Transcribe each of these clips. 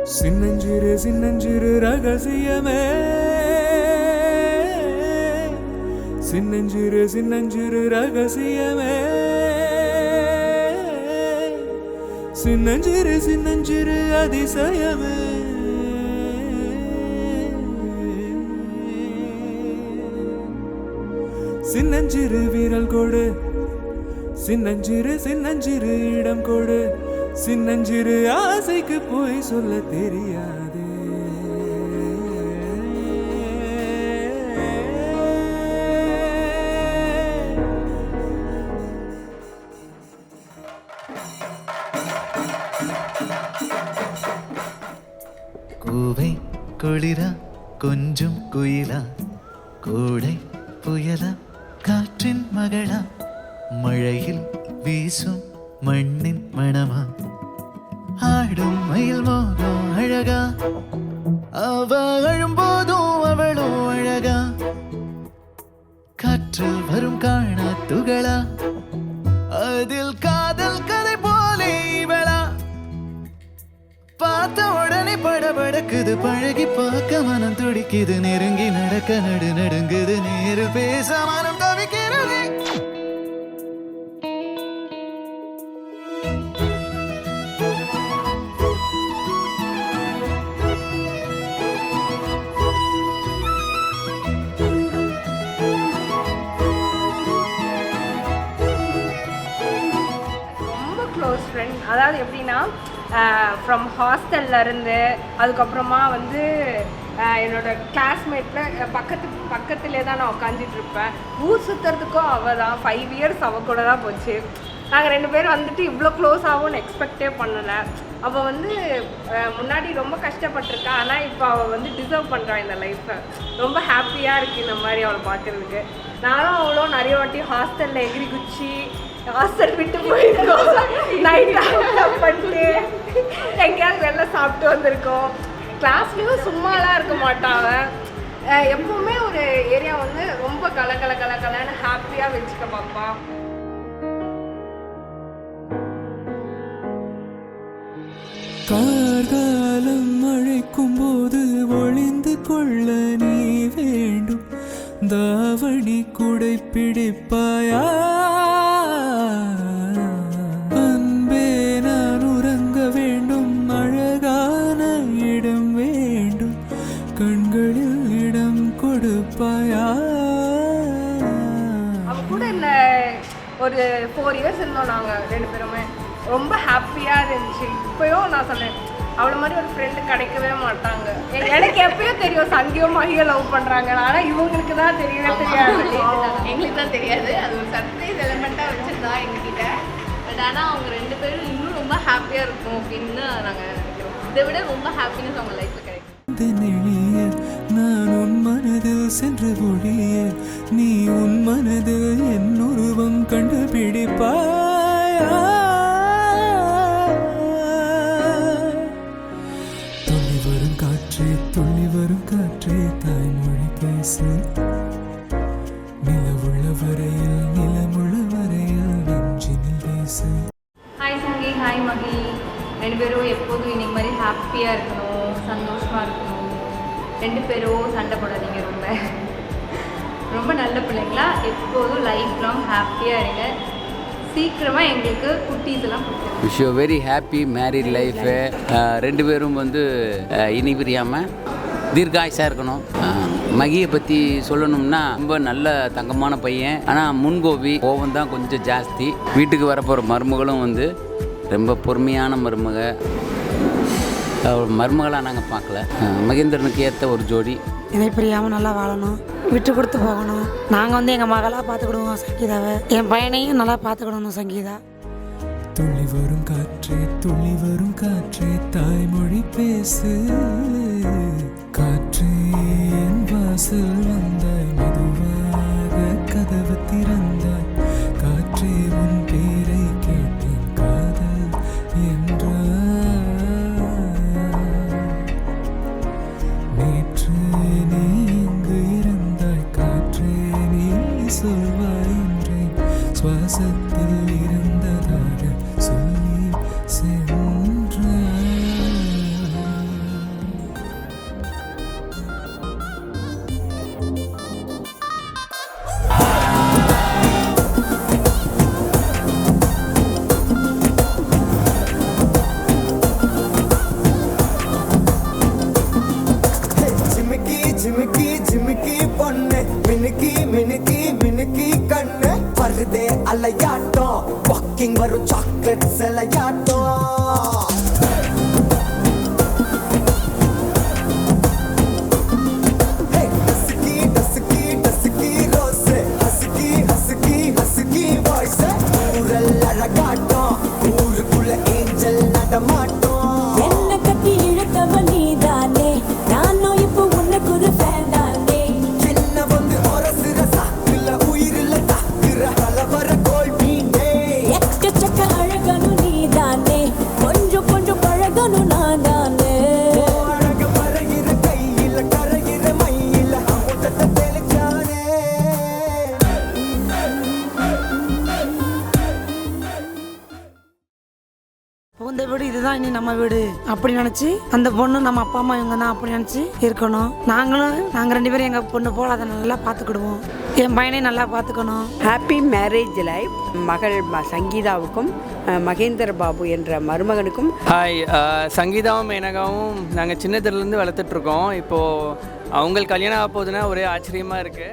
சின்னஞ்சிறு சின்னஞ்சிறு ரகசியமே, சின்னஞ்சிறு சின்னஞ்சிறு ரகசியமே, சின்னஞ்சிறு சின்னஞ்சிறு அதிசயமே. சின்னஞ்சிறு வீரல் கொடு, சின்னஞ்சிறு சின்னஞ்சிறு இடம் கொடு, சின்னஞ்சிறு ஆசைக்கு போய் சொல்ல தெரியாது. கூவை குளிரா கொஞ்சம் குயிலா, கூடை புயலா காற்றின் மகளா, மழையில் வீசும் மண்ணின் மணமா, ஆடும் மயில் மோகம் அழகா, அவ அழும்போதும் அவளோ அழகா, காற்றில் வரும் காணா துகளா, அதில் காதல் கதை போலே இவளா, பார்த்த உடனே படபடக்குது, பழகி பார்க்க மனம் துடிக்குது, நெருங்கி நடக்க நடு நடுங்குது, நேரில் பேச மனம் தவிக்கிறது. Close friend. அதாவது எப்படின்னா ஃப்ரம் ஹாஸ்டல்லேருந்து அதுக்கப்புறமா வந்து என்னோடய கிளாஸ்மேட்டில் பக்கத்துலேயே தான் நான் உட்காந்துட்ருப்பேன். ஊர் சுற்றுறதுக்கும் அவள் தான் 5 இயர்ஸ் அவள் கூட தான் போச்சு. நாங்கள் 2 பேரும் வந்துட்டு இவ்வளோ க்ளோஸ் ஆகும்னு எக்ஸ்பெக்டே பண்ணலை. அவள் வந்து முன்னாடி ரொம்ப கஷ்டப்பட்டிருக்கா, ஆனால் இப்போ அவள் வந்து டிசர்வ் பண்ணுறான் இந்த லைஃப்பை. ரொம்ப ஹாப்பியாக இருக்குது இந்த மாதிரி அவளை பார்க்குறதுக்கு. நானும் அவ்வளோ நிறைய வாட்டி ஹாஸ்டலில் எகிரி குச்சி ஹாஸ்டல் விட்டு போயிருக்கோம், நைட் பண்ணிட்டு எங்கேயாவது வெளில சாப்பிட்டு வந்திருக்கோம். கிளாஸ்லேயும் சும்மாலாம் இருக்க மாட்டாங்க. எப்பவுமே ஒரு ஏரியா வந்து ரொம்ப கலன்னு ஹாப்பியாக வச்சுக்க பாப்பா. கார்காலம் அழைக்கும் போது ஒளிந்து கொள்ள நீ வேண்டும், தாவணி குடை பிடிப்பாயா, அன்பே நான் உறங்க வேண்டும், அழகான இடம் வேண்டும், கண்களில் இடம் கொடுப்பாயா. அவ கூட இல்லை ஒரு 4 இயர்ஸ் இருந்தோம் நாங்கள் 2 பேருமே. ரொம்ப ஹாப்பியாக இருந்துச்சு. இப்போயும் நான் சொன்னேன், அவ்வளோ மாதிரி ஒரு ஃப்ரெண்டு கிடைக்கவே மாட்டாங்க. எனக்கு எப்பயோ தெரியும் சங்கியும் மகியை லவ் பண்ணுறாங்க, ஆனால் இவங்களுக்கு தான் தெரியவே தெரியாது. எங்களுக்கு தான் தெரியாது. அது ஒரு சர்ப்ரைஸ் எலிமெண்ட்டாக வச்சுருந்தா எங்ககிட்ட. பட் ஆனால் அவங்க 2 பேரும் இன்னும் ரொம்ப ஹாப்பியாக இருக்கும் அப்படின்னு நாங்கள் நினைக்கிறோம். இதை விட ரொம்ப ஹாப்பினஸ் அவங்க லைஃப்பில் கிடைக்கும். நான் உன் மனதில் சென்று ஒழிய, நீ உன் மனதில் என் உருவம் கண்டுபிடிப்பாயா. துள்ளி வரும் காற்றே, துள்ளி வரும் காற்றே, தாய்மொழி பேசு, நிலவுள்ள வரையில் நிலமுள்ள வரையில் நெஞ்சினில் பேசு. ஹாய் சங்கி, ஹாய் மகி. 2 பேரும் எப்போதும் இன்னைக்கு மாதிரி ஹாப்பியாக இருக்கணும், சந்தோஷமாக இருக்கணும். 2 பேரும் சண்டை போடாதீங்க. ரொம்ப ரொம்ப நல்ல பிள்ளைங்களா எப்போதும் லைஃப் லாங் ஹாப்பியாக இருங்க. சீக்கிரமாக எங்களுக்கு குட்டீஸ் எல்லாம் கொடுத்துருங்க. Wish you very happy married life. 2 பேரும் வந்து இனி பிரியாமல் தீர்காயுசாக இருக்கணும். மகியை பற்றி சொல்லணும்னா ரொம்ப நல்ல தங்கமான பையன், ஆனால் முன்கோபி கோபம் தான் கொஞ்சம் ஜாஸ்தி. வீட்டுக்கு வரப்போகிற மருமகளும் வந்து ரொம்ப பொறுமையான மருமகளாக நாங்கள் பார்க்கல. மகேந்திரனுக்கு ஏற்ற ஒரு ஜோடி. இணை பிரியாமல் நல்லா வாழணும், விட்டு கொடுத்து போகணும். நாங்கள் வந்து எங்கள் மகளாக பார்த்துக்கிடுவோம் சங்கீதாவை, என் பையனையும் நல்லா பார்த்துக்கிடணும் சங்கீதா. துள்ளி வரும் காற்றே, துள்ளி வரும் காற்றே, தாய்மொழி பேசு, காற்றே என் வாசல் வந்தாய், மெதுவாக கதவு திறந்தாய், காற்றே உன் பேரை கேட்டேன், காதல் என்றார். நேற்று நீ இங்கு இருந்தாய், காற்றே நீ சொல்வாய் என்றேன், சுவாசத்தில் இருந்ததாக சொல்லி சென்றாய். அப்படி நினச்சி அந்த பொண்ணு நம்ம அப்பா அம்மா இவங்க தான் அப்படி நினச்சி இருக்கணும். நாங்கள் 2 பேரும் எங்கள் பொண்ணு போல் அதை நல்லா பார்த்துக்கிடுவோம். என் பையனையும் நல்லா பார்த்துக்கணும். Happy marriage life. மகள் சங்கீதாவுக்கும் மகேந்திர பாபு என்ற மருமகனுக்கும். ஹாய், சங்கீதாவும் மேனகாவும் நாங்கள் சின்னதுலேருந்து வளர்த்துட்ருக்கோம். இப்போது அவங்களுக்கு கல்யாணம் ஆக போகுதுன்னா ஒரே ஆச்சரியமாக இருக்குது.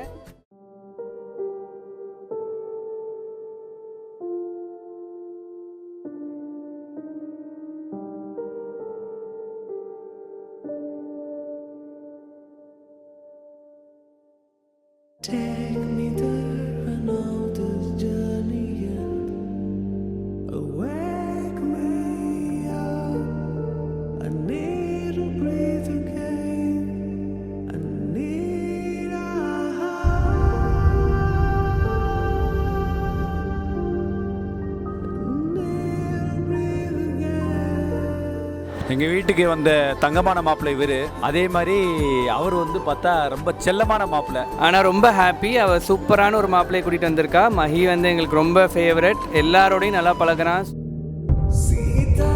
Take me there, I know this journey ends. Awake me up, I need to breathe again. I need a எங்கள் வீட்டுக்கு வந்த தங்கமான மாப்பிள்ளை இவர். அதே மாதிரி அவர் வந்து பார்த்தா ரொம்ப செல்லமான மாப்பிள்ளை. ஆனால் ரொம்ப ஹாப்பி. அவள் சூப்பரான ஒரு மாப்பிள்ளையை கூட்டிகிட்டு வந்திருக்கா. மஹி வந்து எங்களுக்கு ரொம்ப ஃபேவரட். எல்லாரோடையும் நல்லா பழகுறான். Sita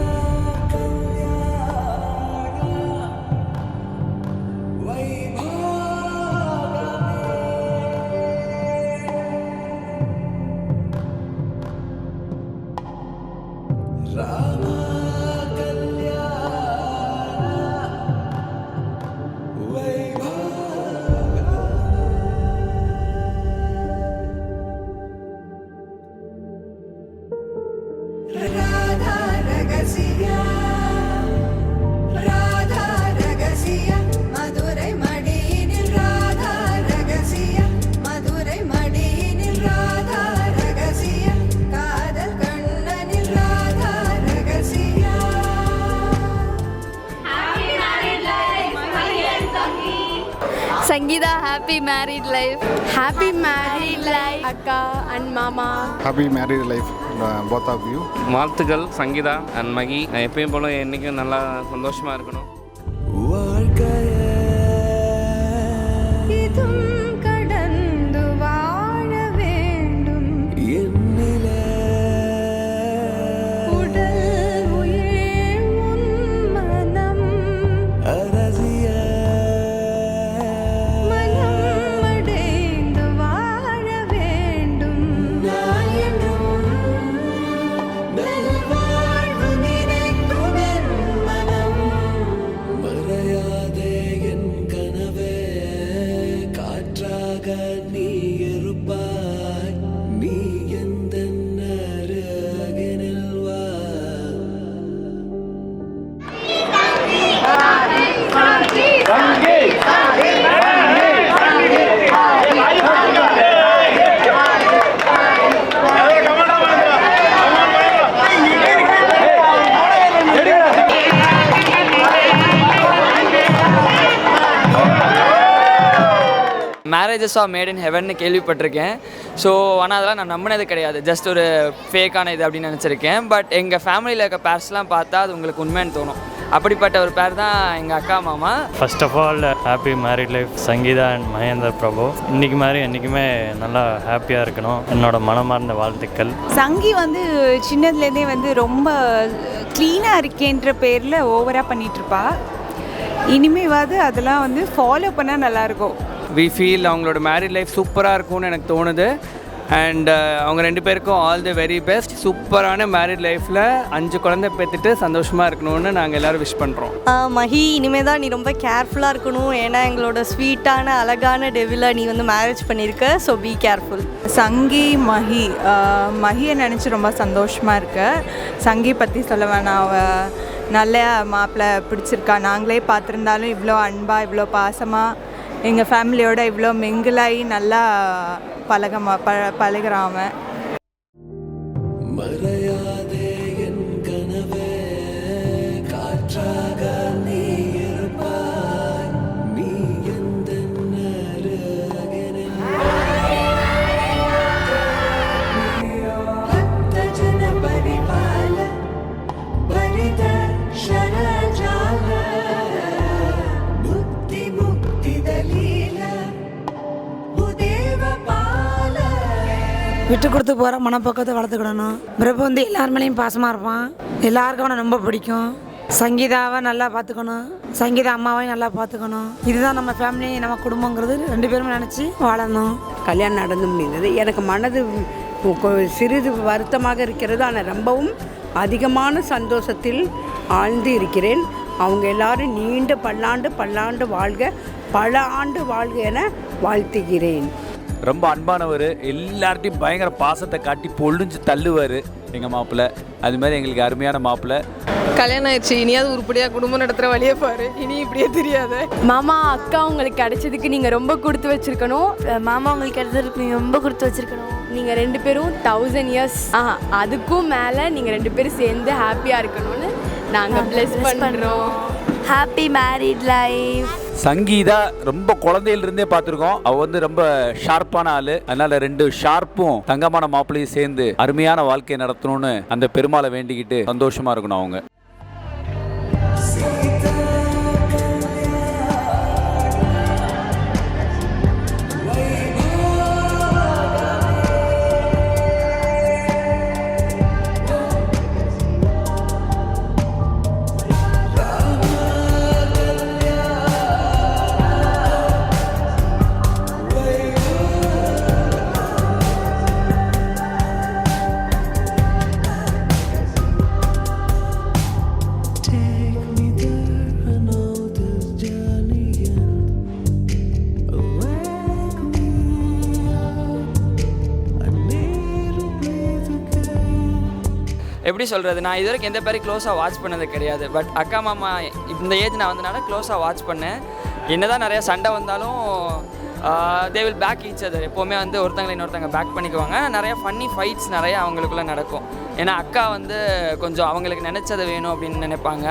Rama Sangeeta, happy married life. Happy married life, Akka and Mama. Happy married life, both of you. வாழ்த்துக்கள் சங்கீதா அண்ட் மகி. எப்பயும் போல என்றைக்கும் நல்லா சந்தோஷமாக இருக்கணும். கடந்து வாழ வேண்டும் உடல் உயிர் மனம் மனம் அடைந்து வாழ வேண்டும். வாழ்வு நினைக்கும் என் மனம் மறையாதே என் கனவே, காற்றாக நீ இருப்பாய், நீ எந்த அருகினில் வா. மேரேஜஸ் ஆர் மேட் இன் ஹெவன்னு கேள்விப்பட்டிருக்கேன். ஸோ ஆனால் அதெல்லாம் நான் நம்பினது கிடையாது. ஜஸ்ட் ஒரு ஃபேக்கான இது அப்படின்னு நினச்சிருக்கேன். பட் எங்கள் ஃபேமிலியில் இருக்க பேர்ஸ்லாம் பார்த்தா அது உங்களுக்கு உண்மைன்னு தோணும். அப்படிப்பட்ட ஒரு பேர் தான் எங்கள் அக்கா மாமா. First of all happy married life Sangeetha and Mahendra Prabhu. இன்றைக்கி மாதிரி என்றைக்குமே நல்லா ஹாப்பியாக இருக்கணும். என்னோட மனமார்ந்த வாழ்த்துக்கள். சங்கி வந்து சின்னதுலேருந்தே வந்து ரொம்ப க்ளீனாக இருக்கேன்ற பேரில் ஓவராக பண்ணிகிட்ருப்பா. இனிமேவாது அதெல்லாம் வந்து ஃபாலோ பண்ணால் நல்லாயிருக்கும். வி ஃபீல் அவங்களோட மேரிட் லைஃப் சூப்பராக இருக்கும்னு எனக்கு தோணுது. அண்ட் அவங்க 2 பேருக்கும் ஆல் தி வெரி பெஸ்ட். சூப்பரான மேரிட் லைஃப்பில் 5 குழந்தை பெற்றுட்டு சந்தோஷமாக இருக்கணும்னு நாங்கள் எல்லோரும் விஷ் பண்ணுறோம். மஹி, இனிமேல் தான் நீ ரொம்ப கேர்ஃபுல்லாக இருக்கணும். ஏன்னா எங்களோட ஸ்வீட்டான அழகான டெவிலை நீ வந்து மேரேஜ் பண்ணியிருக்க. So be careful. Sangi Mahi, மஹியை நினச்சி ரொம்ப சந்தோஷமாக இருக்கு. சங்கி பற்றி சொல்ல வேணாம், அவள் நல்ல மாப்பிள்ளை பிடிச்சிருக்கா. நாங்களே பார்த்துருந்தாலும் இவ்வளோ அன்பாக இவ்வளோ பாசமாக எங்கள் ஃபேமிலியோட இவ்வளோ மிங்கிளாகி நல்லா பழகிறான் அவன். மறையாதே என் கனவே, காற்றாக நீ இருப்பாய், நீ எந்த அருகினில் பக்த ஜன பரிபால பரித ஷரஜால புத்தி முக்தி தலீல புதேவ பால. விட்டு கொடுத்து போகிற மனப்பக்கத்தை வளர்த்துக்கிடணும். பிரபு வந்து எல்லார் மேலேயும் பாசமாக இருப்பான். எல்லாருக்கும் அவனை ரொம்ப பிடிக்கும். சங்கீதாவை நல்லா பார்த்துக்கணும், சங்கீதா அம்மாவையும் நல்லா பார்த்துக்கணும். இதுதான் நம்ம ஃபேமிலி, நம்ம குடும்பங்கிறது 2 பேரும் நினச்சி வாழணும். கல்யாணம் நடந்து முடிந்தது. எனக்கு மனது சிறிது வருத்தமாக இருக்கிறது. ஆனால் ரொம்பவும் அதிகமான சந்தோஷத்தில் ஆழ்ந்து இருக்கிறேன். அவங்க எல்லாரும் நீண்ட பல்லாண்டு வாழ்க, பல ஆண்டு வாழ்க என வாழ்த்துகிறேன். ரொம்ப அன்பானவர், எல்லார்ட்டையும் பயங்கர பாசத்தை காட்டி பொழிஞ்சு தள்ளுவார் எங்கள் மாப்பிள்ளை. அது மாதிரி எங்களுக்கு அருமையான மாப்பிள்ளை. கல்யாணம் ஆயிடுச்சு, இனியாவது உருப்படியாக குடும்பம் நடத்துகிற வழியே பாரு, இனி இப்படியே தெரியாது. மாமா அக்கா உங்களுக்கு கிடைச்சதுக்கு நீங்கள் ரொம்ப கொடுத்து வச்சுருக்கணும். மாமா உங்களுக்கு கிடைச்சதுக்கு நீங்கள் ரொம்ப கொடுத்து வச்சுருக்கணும். நீங்கள் 2 பேரும் 1000 years அதுக்கும் மேலே நீங்கள் 2 பேரும் சேர்ந்து ஹாப்பியாக இருக்கணும்னு நாங்கள் ப்ளஸ் பண்ணுறோம். Happy married life. சங்கீதா ரொம்ப குழந்தையிலிருந்தே பார்த்துருக்கோம். அவள் வந்து ரொம்ப ஷார்ப்பான ஆள். அதனால 2 ஷார்ப்பும் தங்கமான மாப்பிள்ளையும் சேர்ந்து அருமையான வாழ்க்கையை நடத்தணும்னு அந்த பெருமாளை வேண்டிக்கிட்டு சந்தோஷமா இருக்கணும் அவங்க. எப்படி சொல்கிறது, நான் இது வரைக்கும் எந்த பேரையும் க்ளோஸாக வாட்ச் பண்ணது கிடையாது. பட் அக்கா மாமா இந்த ஏஜ் நான் வந்தனால க்ளோஸாக வாட்ச் பண்ணேன். என்ன தான் நிறையா சண்டை வந்தாலும் they will back each other. எப்போவுமே வந்து ஒருத்தங்களை இன்னொருத்தங்க பேக் பண்ணிக்குவாங்க. நிறையா ஃபன்னி ஃபைட்ஸ் நிறையா அவங்களுக்குள்ளே நடக்கும். ஏன்னா அக்கா வந்து கொஞ்சம் அவங்களுக்கு நினச்சதை வேணும் அப்படின்னு நினைப்பாங்க.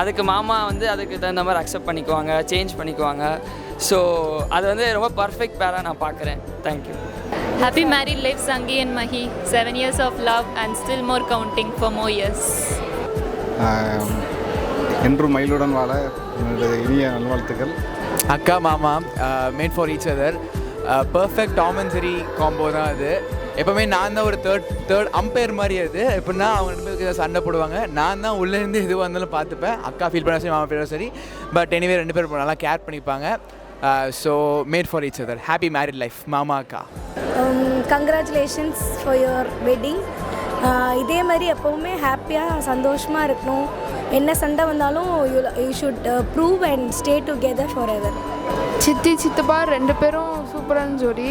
அதுக்கு மாமா வந்து அதுக்கு தகுந்த மாதிரி அக்செப்ட் பண்ணிக்குவாங்க, சேஞ்ச் பண்ணிக்குவாங்க. ஸோ அது வந்து ரொம்ப பர்ஃபெக்ட் பேராக நான் பார்க்குறேன். Thank you. Happy married life, Sangi and Mahi. 7 years of love and still more counting for more years. என்றும் மயிலுடன் வாழ என்னுடைய இனிய நல்வாழ்த்துக்கள். அக்கா மாமா made for each other. Perfect Tom and Jerry combo தான் அது. எப்போவுமே நான் தான் ஒரு தேர்ட் அம்பையர் மாதிரி. அது எப்படின்னா அவங்க 2 பேருக்கு சண்டை போடுவாங்க, நான் தான் உள்ளேருந்து எதுவாக இருந்தாலும் பார்த்துப்பேன். அக்கா ஃபீல் பண்ண சரி, மாமா ஃபீல் பண்ண சரி. பட் எனிவே 2 பேரும் நல்லா கேர் பண்ணிப்பாங்க. So made for each other. Happy married life மாமா அக்கா. Congratulations for your wedding. இதே மாதிரி எப்போவுமே ஹாப்பியாக சந்தோஷமாக இருக்கணும். என்ன சண்டை வந்தாலும் you should prove and stay together for ever. சித்தி சித்தப்பா 2 பேரும் சூப்பரான ஜோடி.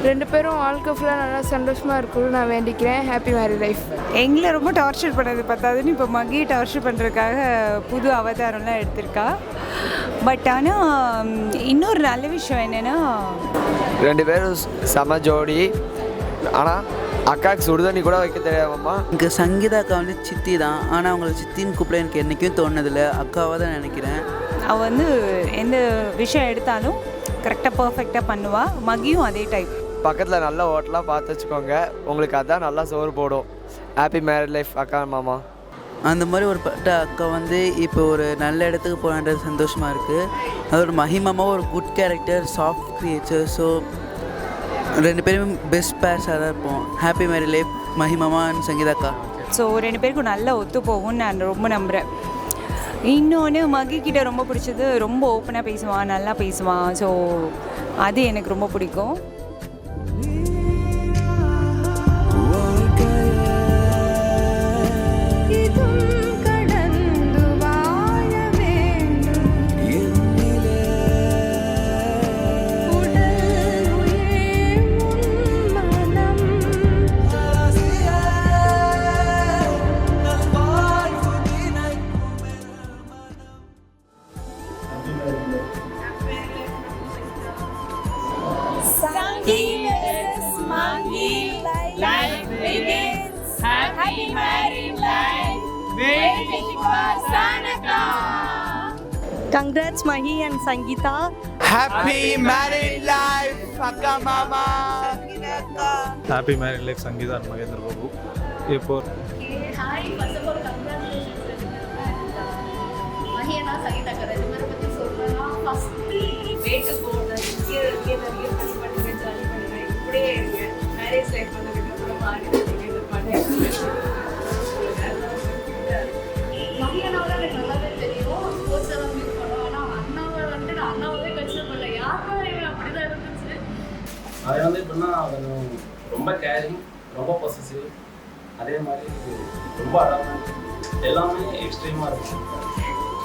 2 பேரும் வாழ்க்கை ஃபுல்லாக நல்லா சந்தோஷமாக இருக்கணும்னு நான் வேண்டிக்கிறேன். Happy married life. எங்களை ரொம்ப டார்ச்சர் பண்ணது பார்த்தாதுன்னு இப்போ மகி டார்ச்சர் பண்ணுறதுக்காக புது அவதாரம்லாம் எடுத்திருக்கா. பட் ஆனால் இன்னொரு நல்ல விஷயம் என்னென்னா 2 பேரும் செம ஜோடி. ஆனால் அக்காவுக்கு சுடுதண்ணி கூட வைக்க தெரியாமம்மா. எனக்கு சங்கீதா அக்கா வந்து சித்தி தான், ஆனால் அவங்களை சித்தின்னு கூப்பிட எனக்கு என்றைக்கும் தோணுதில்லை. அக்காவாக தான் நினைக்கிறேன். அவள் வந்து எந்த விஷயம் எடுத்தாலும் கரெக்டாக பர்ஃபெக்டாக பண்ணுவாள். மகியும் அதே டைப். பக்கத்தில் நல்ல ஹோட்டலாக பார்த்து வச்சுக்கோங்க, உங்களுக்கு அதான் நல்லா சோறு போடும். ஹாப்பி மேரிட் லைஃப் அக்கா மாமா. அந்த மாதிரி ஒரு பட்ட அக்கா வந்து இப்போ ஒரு நல்ல இடத்துக்கு போகணுன்றது சந்தோஷமாக இருக்குது. அதோட மகிமாமா ஒரு good character, soft creature. So 2 பேரும் பெஸ்ட் பேர்ஸாக தான் இருப்போம். ஹாப்பி மேரிட் லைஃப் மகிமாமா அண்ட் சங்கீதா அக்கா. ஸோ 2 பேருக்கும் நல்லா ஒத்து போகும்னு நான் ரொம்ப நம்புகிறேன். இன்னொன்று மகிக்கிட்ட ரொம்ப பிடிச்சது, ரொம்ப ஓப்பனாக பேசுவான், நல்லா பேசுவான். ஸோ அது எனக்கு ரொம்ப பிடிக்கும். Congrats Mahi and Sangeeta. Happy married life akka mama. Happy married life Sangeeta and Mahendra Babu. A4. Hi, first of all congratulations. Mahi and Sangeeta ka ரெண்டு பேரை பத்தி சொல்றேன்னா first wait for the year நிறைய பண்ணி jolly பண்ணுங்க. இப்படியே இருங்க. Marriage life வந்ததுக்கு அப்புறம் மாறி நீங்க இது பண்ணுங்க. மகி அண்ணாவோட அவன் வந்து எப்படின்னா அவன் ரொம்ப கேரிங், ரொம்ப பொசசிவ், அதே மாதிரி ரொம்ப அழகாக எல்லாமே எக்ஸ்ட்ரீமாக இருக்கும்.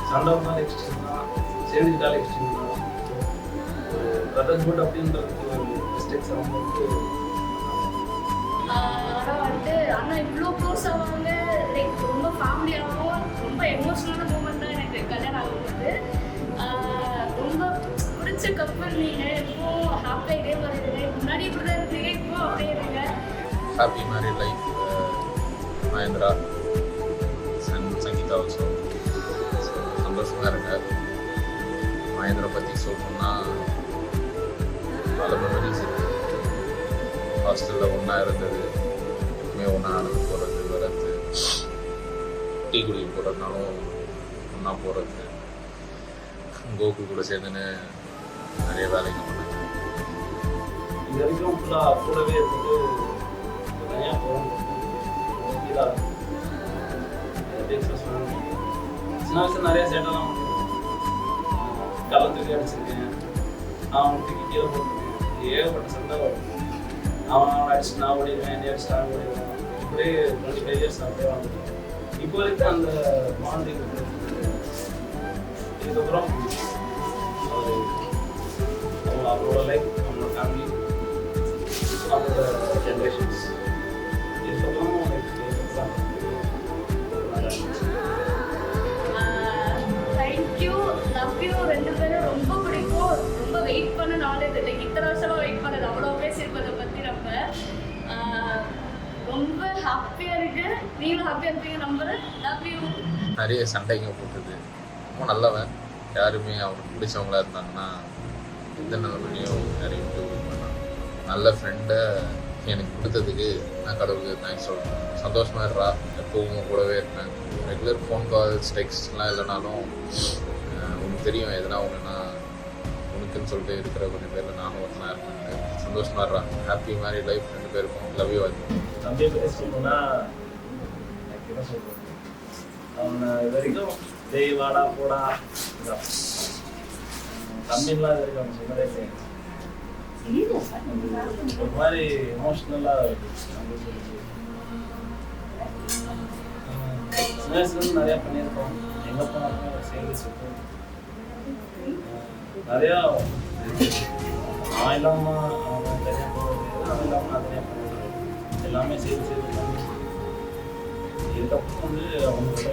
சண்டை வந்தாலும் எக்ஸ்ட்ரீம் தான், சேர்ந்துக்கிட்டாலும் எக்ஸ்ட்ரீம் தான். ஒரு பிரதர்ஹுட் அப்படின்றதுக்கு ஒரு மிஸ்டேக்ஸ் அவங்க வந்து ஆனால் வந்துட்டு அண்ணா இவ்வளோ க்ளோஸ் ஆவாங்க, லைக் ரொம்ப ஃபேமிலியாகவும் ரொம்ப எமோஷ்னலான மூமெண்ட் தான் எனக்கு கல்யாணம் ஆகும்போது. ரொம்ப பிடிச்ச கப்பல் நீங்கள் இப்போ ஹாப்பியாக இதே மாதிரி இருங்க, முன்னாடி இப்படி தான் இருந்தீங்க, இப்போ அப்படியே இருங்க. Happy married life Mahendra and Sangeetha also. சந்தோஷமாக இருங்க. மகேந்திரா பற்றி சொல்லணும்னா பல மெமரிஸ் இருக்குது. ஹாஸ்டலில் ஒன்றா இருந்தது, எப்பவுமே ஒன்றா நடந்து போகிறது வர்றது, டீ குடிக்க போகிறதுனாலும் ஒன்றா போகிறது, கோகு கூட சேர்ந்துன்னு நிறைய வேலைங்க பண்ணாங்க. இது வரைக்கும் ஃபுல்லாக கூடவே இருந்துட்டு தனியாக போகிறோம். சின்ன வயசில் நிறைய சேட்டெல்லாம் கலந்துக்கு அடிச்சிருக்கேன், அவன் தூக்கி கீழே போட்டுருக்கேன், ஏகப்பட்ட சண்டை வரும். அவன் அடிச்சு நான் ஓடிடுவேன், என்னை அடிச்சு நான் ஓடிடுவேன். இப்படியே 25 years அப்படியே வந்துட்டேன். இப்போ வரைக்கும் அந்த பாண்டிங் இதுக்கப்புறம் அவங்களோட லைஃப், அவங்களோட ஃபேமிலி, அவங்களோட ஜென்ரேஷன்ஸ் இதுக்கப்புறம் தேங்க்யூ, லவ் யூ. ரெண்டு பேரும் ரொம்ப பிடிக்கும். ரொம்ப வெயிட் பண்ண நாலேஜ் இல்லை, இத்தனை வருஷமாக வெயிட் பண்ணது அவ்வளோ பேசியிருப்பதை பற்றி நம்ம ரொம்ப ஹாப்பியாக இருக்கு. நீங்களும் ஹாப்பியாக இருப்பீங்க நம்புறேன். Love you. நிறைய சண்டைங்க போட்டது, ரொம்ப நல்லவன். யாருமே அவனுக்கு பிடிச்சவங்களா இருந்தாங்கன்னா எந்த நிலைமையும் நிறைய பண்ணான். நல்ல ஃப்ரெண்டை எனக்கு கொடுத்ததுக்கு நான் கடவுளுக்கு தேங்க்ஸ் சொல்கிறேன். சந்தோஷமாக இருறா, எப்பவும் கூடவே இருப்பேன். ரெகுலர் ஃபோன் கால்ஸ் டெக்ஸ்ட்லாம் இல்லைனாலும் உனக்கு தெரியும் எதுனா ஒன்றுனா உனக்குன்னு சொல்லிட்டு இருக்கிற கொஞ்சம் பேரில் நானும் ஒன்றா இருப்பேன். சந்தோஷமாக இருறா. ஹாப்பி மேரிட் லைஃப் ரெண்டு பேருக்கும். Love you all. தம்பியை பற்றி சொல்லணும்னா எனக்கு என்ன சொல்கிறது, அவனை இது வரைக்கும் டேய் வாடா போடா தம்பின்லாம் இது வரைக்கும் அவன் சொன்னதே கிடையாது. ஒரு மாதிரி எமோஷ்னலாக சின்ன வயசுலேருந்து நிறையா பண்ணியிருக்கோம். எங்கே போனாலுமே சேர்ந்து சுற்றும். நிறையா அவன் இல்லாமல் அவன் தனியாக போகிறது, அவன் இல்லாமல் நான் தனியாக போகிறது, எல்லாமே சேர்ந்து பண்ணி இதுக்கப்புறம் வந்து அவங்களோட